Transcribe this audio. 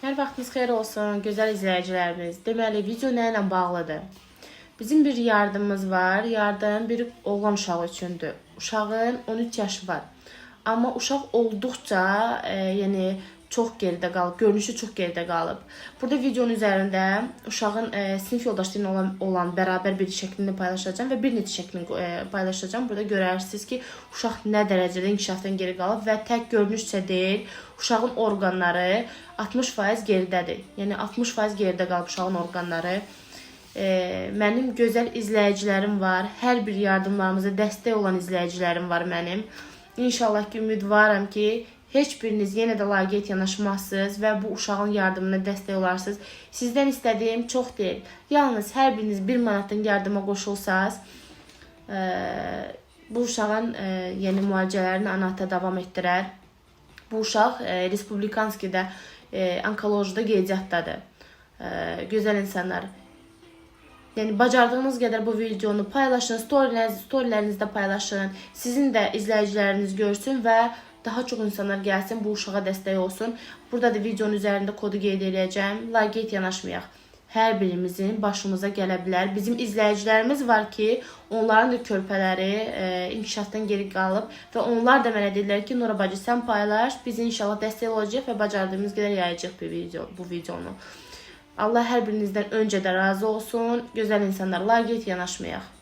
Hər vaxtınız xeyir olsun, gözəl izləyicilərimiz. Deməli, video nə ilə bağlıdır? Bizim bir yardımımız var. Yardım bir oğlan uşağı üçündür. Uşağın 13 yaşı var. Amma uşaq olduqca, yəni çox geridə qalıb, görünüşü çox geridə qalıb. Burada videonun üzərində uşağın sinif yoldaşları ilə olan bərabər bir şəklini paylaşacağam və bir neçə şəklini paylaşacağım. Burada görərsiniz ki, uşaq nə dərəcədə inkişafdan geri qalıb və tək görünüşcə deyil, uşağın orqanları 60% geridədir. Yəni 60% geridə qalıb uşağın orqanları. Mənim gözəl izləyicilərim var. Hər bir yardımlarımıza dəstək olan izləyicilərim var mənim. İnşallah ki, ümidvaram ki, heç biriniz yenə də laqeyd yanaşmazsınız və bu uşağın yardımına dəstək olarsınız. Sizdən istədiyim çox deyil. Yalnız hər biriniz 1 manatdan yardıma qoşulsaz, bu uşağın yeni müalicələrini ana ata davam etdirər. Bu uşaq Respublikanskidə onkolojida qeydiyyatdadır. Gözəl insanlar. Yəni, bacardığınız qədər bu videonu paylaşın, storylərinizdə paylaşın. Sizin də izləyiciləriniz görsün və daha çox insanlar gəlsin, bu uşağa dəstək olsun. Burada da videonun üzərində kodu qeyd edəcəm. Laqeyd yanaşmayaq. Hər birimizin başımıza gələ bilər. Bizim izləyicilərimiz var ki, onların da körpələri inkişafdan geri qalıb və onlar da mənə dedilər ki, Nura bacı, sən paylaş, biz inşallah dəstək olacaq və bacardığımız qədər yayacaq bu videonu. Allah hər birinizdən öncə də razı olsun. Gözəl insanlar, laqeyd yanaşmayaq.